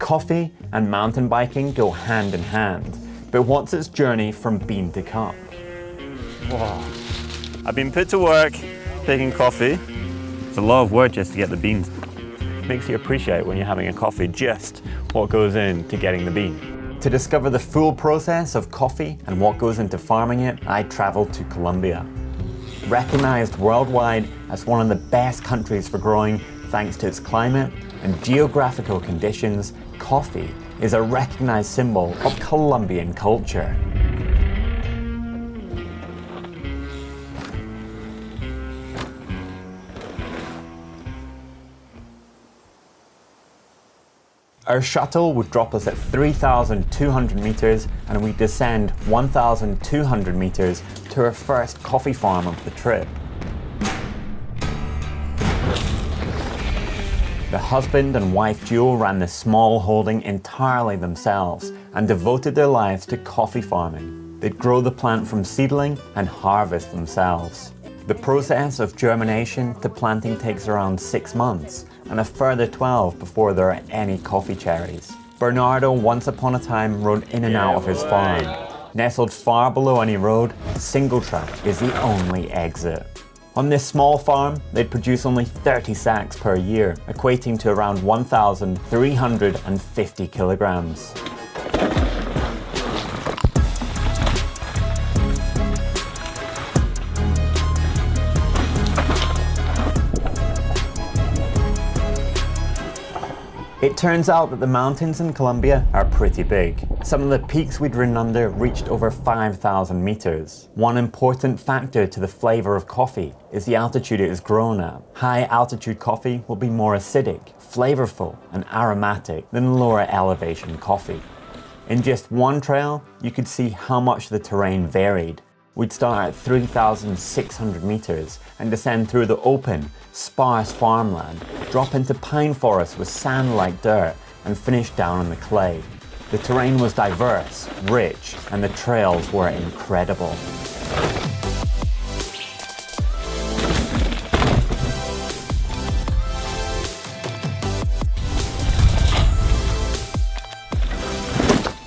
Coffee and mountain biking go hand in hand, but what's its journey from bean to cup? Wow. I've been put to work picking coffee. It's a lot of work just to get the beans. It makes you appreciate when you're having a coffee just what goes into getting the bean. To discover the full process of coffee and what goes into farming it, I traveled to Colombia. Recognized worldwide as one of the best countries for growing thanks to its climate and geographical conditions, coffee is a recognized symbol of Colombian culture. Our shuttle would drop us at 3,200 meters and we descend 1,200 meters to our first coffee farm of the trip. The husband and wife duo ran the small holding entirely themselves and devoted their lives to coffee farming. They'd grow the plant from seedling and harvest themselves. The process of germination to planting takes around 6 months and a further 12 before there are any coffee cherries. Bernardo once upon a time rode in and out of his farm. Nestled far below any road, single track is the only exit. On this small farm, they'd produce only 30 sacks per year, equating to around 1,350 kilograms. It turns out that the mountains in Colombia are pretty big. Some of the peaks we'd ridden under reached over 5,000 meters. One important factor to the flavor of coffee is the altitude it is grown at. High altitude coffee will be more acidic, flavorful, and aromatic than lower elevation coffee. In just one trail, you could see how much the terrain varied. We'd start at 3,600 meters and descend through the open, sparse farmland, drop into pine forests with sand-like dirt, and finish down on the clay. The terrain was diverse, rich, and the trails were incredible.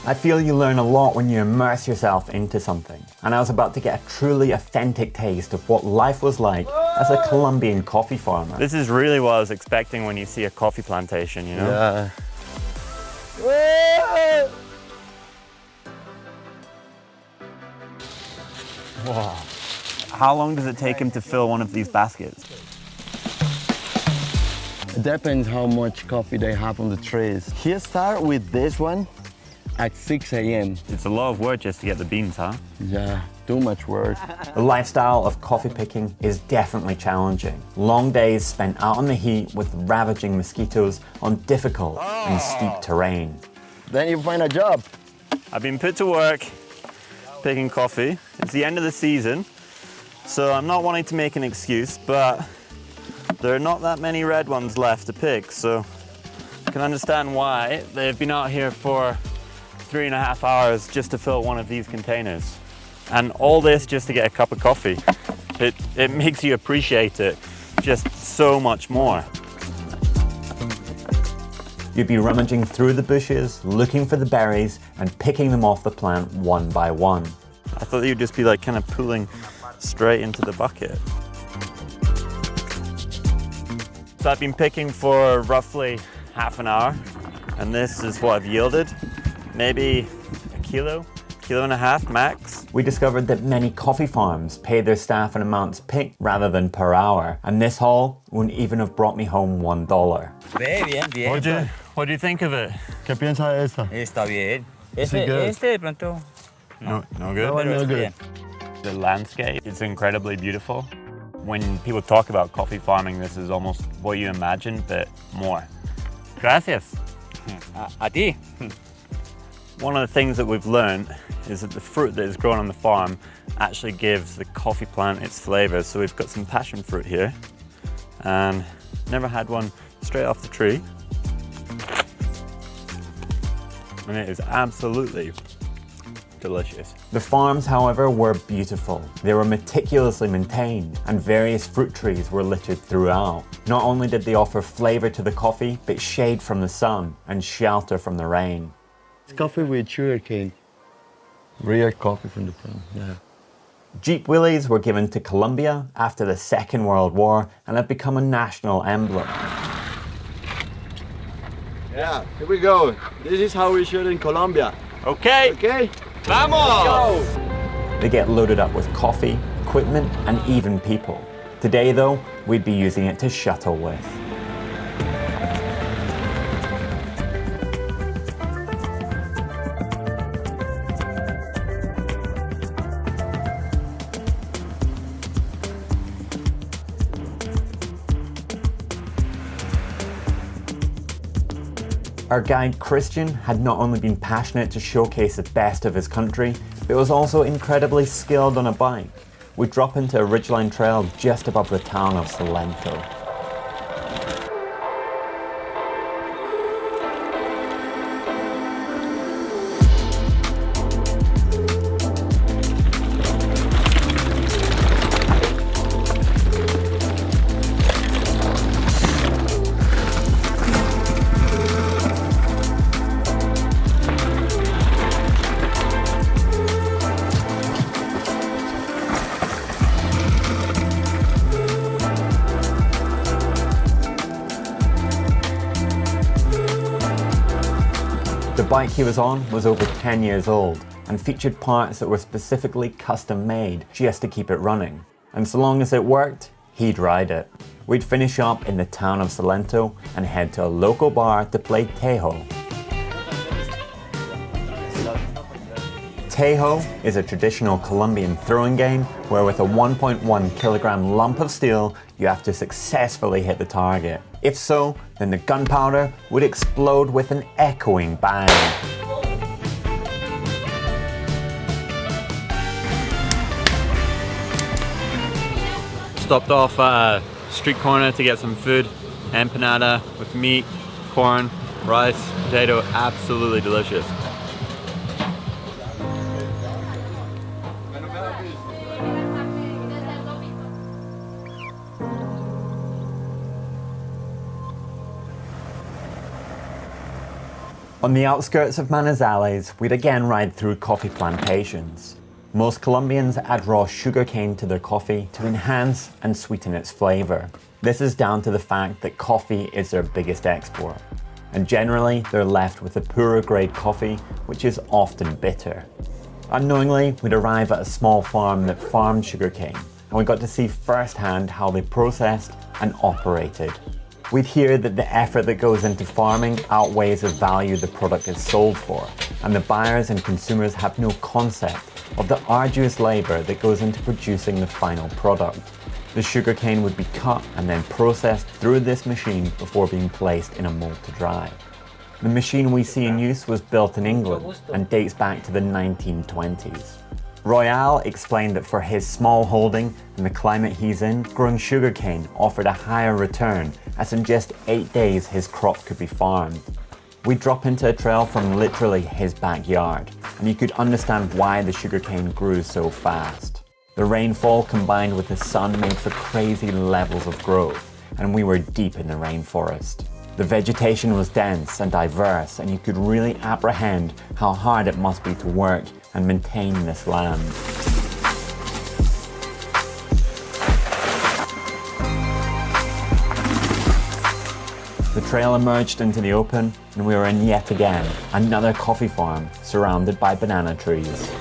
I feel you learn a lot when you immerse yourself into something, and I was about to get a truly authentic taste of what life was like as a Colombian coffee farmer. This is really what I was expecting when you see a coffee plantation, you know? Yeah. Wow. How long does it take him to fill one of these baskets? It depends how much coffee they have on the trees. He start with this one at 6 a.m. It's a lot of work just to get the beans, huh? Yeah, too much work. The lifestyle of coffee picking is definitely challenging. Long days spent out in the heat with ravaging mosquitoes on difficult and steep terrain. Then you find a job. I've been put to work picking coffee. It's the end of the season, so I'm not wanting to make an excuse, but there are not that many red ones left to pick, so I can understand why they've been out here for 3.5 hours just to fill one of these containers. And all this just to get a cup of coffee. It makes you appreciate it just so much more. You'd be rummaging through the bushes, looking for the berries, and picking them off the plant one by one. I thought you'd just be like kind of pulling straight into the bucket. So I've been picking for roughly half an hour, and this is what I've yielded. Maybe a kilo and a half max. We discovered that many coffee farms pay their staff in amounts picked rather than per hour, and this haul wouldn't even have brought me home $1. Bien, bien. What do you think of it? ¿Qué piensa de esta? Está bien. Is it good? Este de pronto. No good? That one no Pero good. The landscape is incredibly beautiful. When people talk about coffee farming, this is almost what you imagine, but more. Gracias. A ti. One of the things that we've learned is that the fruit that is grown on the farm actually gives the coffee plant its flavor. So we've got some passion fruit here, and never had one straight off the tree. And it is absolutely delicious. The farms, however, were beautiful. They were meticulously maintained, and various fruit trees were littered throughout. Not only did they offer flavor to the coffee, but shade from the sun and shelter from the rain. It's coffee with sugar cane. Real coffee from the farm, yeah. Jeep wheelies were given to Colombia after the Second World War and have become a national emblem. Yeah, here we go. This is how we shoot in Colombia. Okay, Okay? vamos! They get loaded up with coffee, equipment, and even people. Today, though, we'd be using it to shuttle with. Our guide Christian had not only been passionate to showcase the best of his country, but was also incredibly skilled on a bike. We drop into a ridgeline trail just above the town of Salento. The bike he was on was over 10 years old and featured parts that were specifically custom made just to keep it running. And so long as it worked, he'd ride it. We'd finish up in the town of Salento and head to a local bar to play Tejo. Tejo is a traditional Colombian throwing game where with a 1.1 kilogram lump of steel, you have to successfully hit the target. If so, then the gunpowder would explode with an echoing bang. Stopped off at a street corner to get some food. Empanada with meat, corn, rice, potato, absolutely delicious. On the outskirts of Manizales, we'd again ride through coffee plantations. Most Colombians add raw sugarcane to their coffee to enhance and sweeten its flavor. This is down to the fact that coffee is their biggest export. And generally, they're left with a poorer grade coffee, which is often bitter. Unknowingly, we'd arrive at a small farm that farmed sugarcane, and we got to see firsthand how they processed and operated. We'd hear that the effort that goes into farming outweighs the value the product is sold for, and the buyers and consumers have no concept of the arduous labor that goes into producing the final product. The sugarcane would be cut and then processed through this machine before being placed in a mold to dry. The machine we see in use was built in England and dates back to the 1920s. Royale explained that for his small holding and the climate he's in, growing sugarcane offered a higher return, as in just 8 days his crop could be farmed. We drop into a trail from literally his backyard, and you could understand why the sugarcane grew so fast. The rainfall combined with the sun made for crazy levels of growth, and we were deep in the rainforest. The vegetation was dense and diverse, and you could really apprehend how hard it must be to work and maintain this land. The trail emerged into the open, and we were in yet again another coffee farm surrounded by banana trees.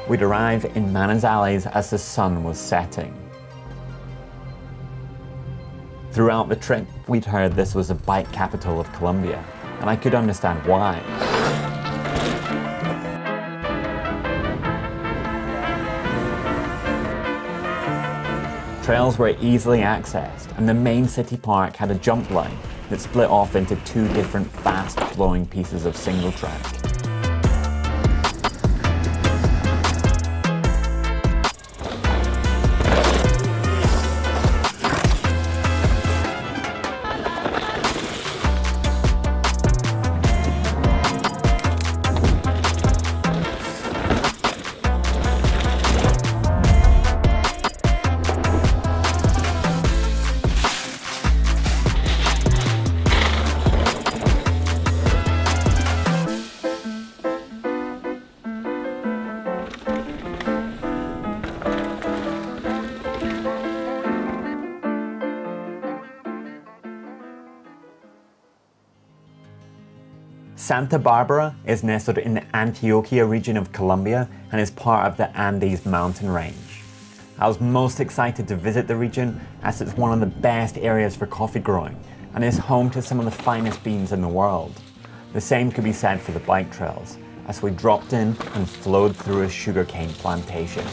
We'd arrive in Manizales as the sun was setting. Throughout the trip, we'd heard this was the bike capital of Colombia, and I could understand why. Trails were easily accessed, and the main city park had a jump line that split off into two different fast-flowing pieces of single track. Santa Barbara is nestled in the Antioquia region of Colombia and is part of the Andes mountain range. I was most excited to visit the region as it's one of the best areas for coffee growing and is home to some of the finest beans in the world. The same could be said for the bike trails, as we dropped in and flowed through a sugarcane plantation.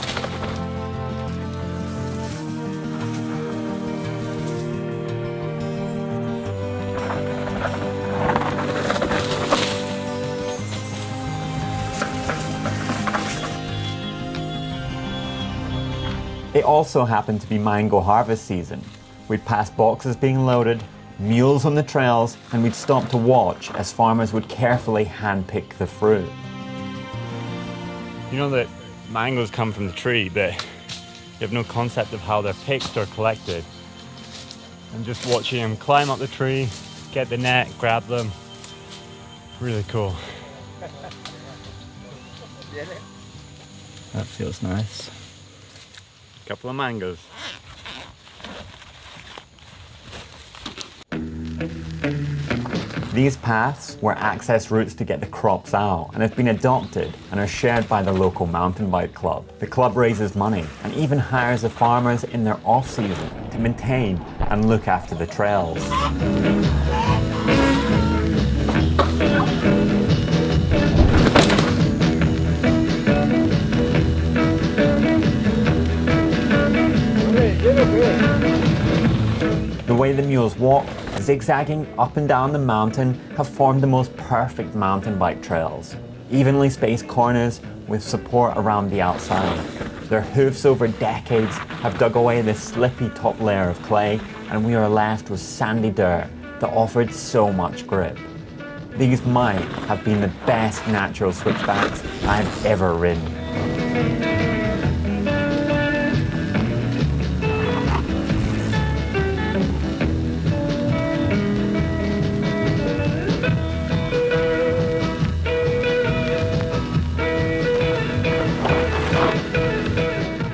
It also happened to be mango harvest season. We'd pass boxes being loaded, mules on the trails, and we'd stop to watch as farmers would carefully handpick the fruit. You know that mangoes come from the tree, but you have no concept of how they're picked or collected. And just watching them climb up the tree, get the net, grab them, really cool. That feels nice. Couple of mangoes. These paths were access routes to get the crops out and have been adopted and are shared by the local mountain bike club. The club raises money and even hires the farmers in their off-season to maintain and look after the trails. The way the mules walk, zigzagging up and down the mountain, have formed the most perfect mountain bike trails. Evenly spaced corners with support around the outside. Their hoofs over decades have dug away the slippy top layer of clay, and we are left with sandy dirt that offered so much grip. These might have been the best natural switchbacks I've ever ridden.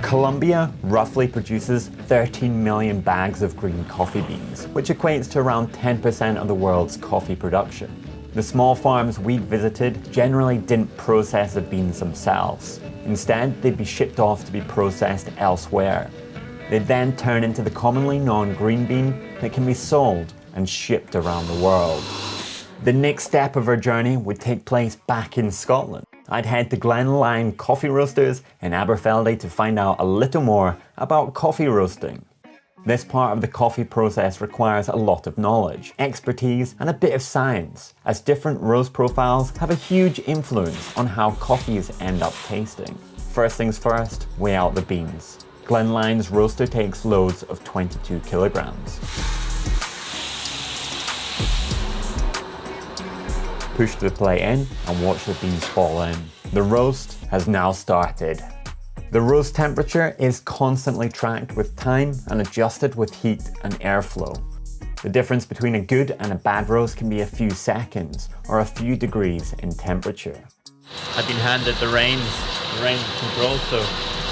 Colombia roughly produces 13 million bags of green coffee beans, which equates to around 10% of the world's coffee production. The small farms we visited generally didn't process the beans themselves. Instead, they'd be shipped off to be processed elsewhere. They'd then turn into the commonly known green bean that can be sold and shipped around the world. The next step of our journey would take place back in Scotland. I'd head to Glen Coffee Roasters in Aberfeldy to find out a little more about coffee roasting. This part of the coffee process requires a lot of knowledge, expertise, and a bit of science, as different roast profiles have a huge influence on how coffees end up tasting. First things first, weigh out the beans. Glenline's roaster takes loads of 22 kilograms. Push the plate in and watch the beans fall in. The roast has now started. The roast temperature is constantly tracked with time and adjusted with heat and airflow. The difference between a good and a bad roast can be a few seconds or a few degrees in temperature. I've been handed the reins control, so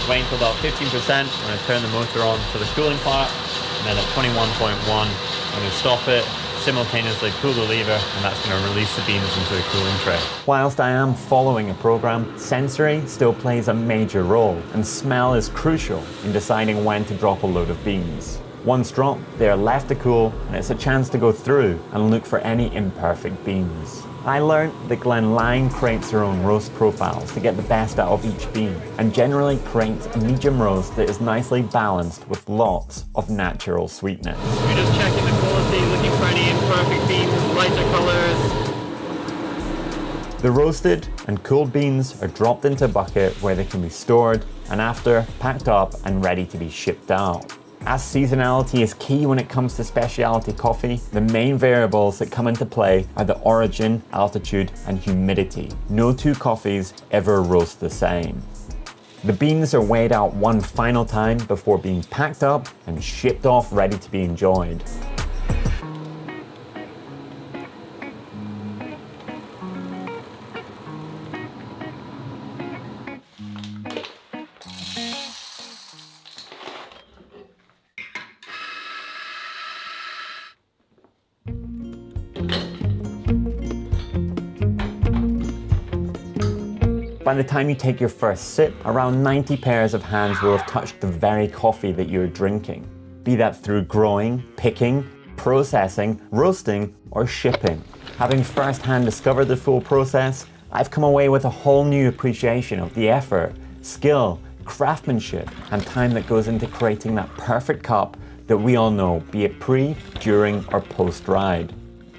weighing to about 15%, I'm going to turn the motor on for the cooling part, and then at 21.1 I'm going to stop it, simultaneously pull the lever, and that's going to release the beans into the cooling tray. Whilst I am following a program, sensory still plays a major role, and smell is crucial in deciding when to drop a load of beans. Once dropped, they are left to cool, and it's a chance to go through and look for any imperfect beans. I learned that Glen Lang creates their own roast profiles to get the best out of each bean, and generally creates a medium roast that is nicely balanced with lots of natural sweetness. We're just checking the quality, looking for any imperfect beans, lighter colours. The roasted and cooled beans are dropped into a bucket where they can be stored and after packed up and ready to be shipped out. As seasonality is key when it comes to specialty coffee, the main variables that come into play are the origin, altitude, and humidity. No two coffees ever roast the same. The beans are weighed out one final time before being packed up and shipped off ready to be enjoyed. By the time you take your first sip, around 90 pairs of hands will have touched the very coffee that you're drinking, be that through growing, picking, processing, roasting, or shipping. Having firsthand discovered the full process, I've come away with a whole new appreciation of the effort, skill, craftsmanship, and time that goes into creating that perfect cup that we all know, be it pre, during, or post-ride.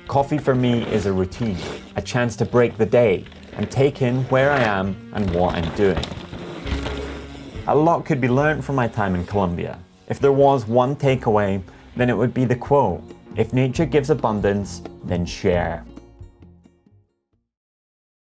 Coffee for me is a routine, a chance to break the day, and take in where I am and what I'm doing. A lot could be learned from my time in Colombia. If there was one takeaway, then it would be the quote, "If nature gives abundance, then share."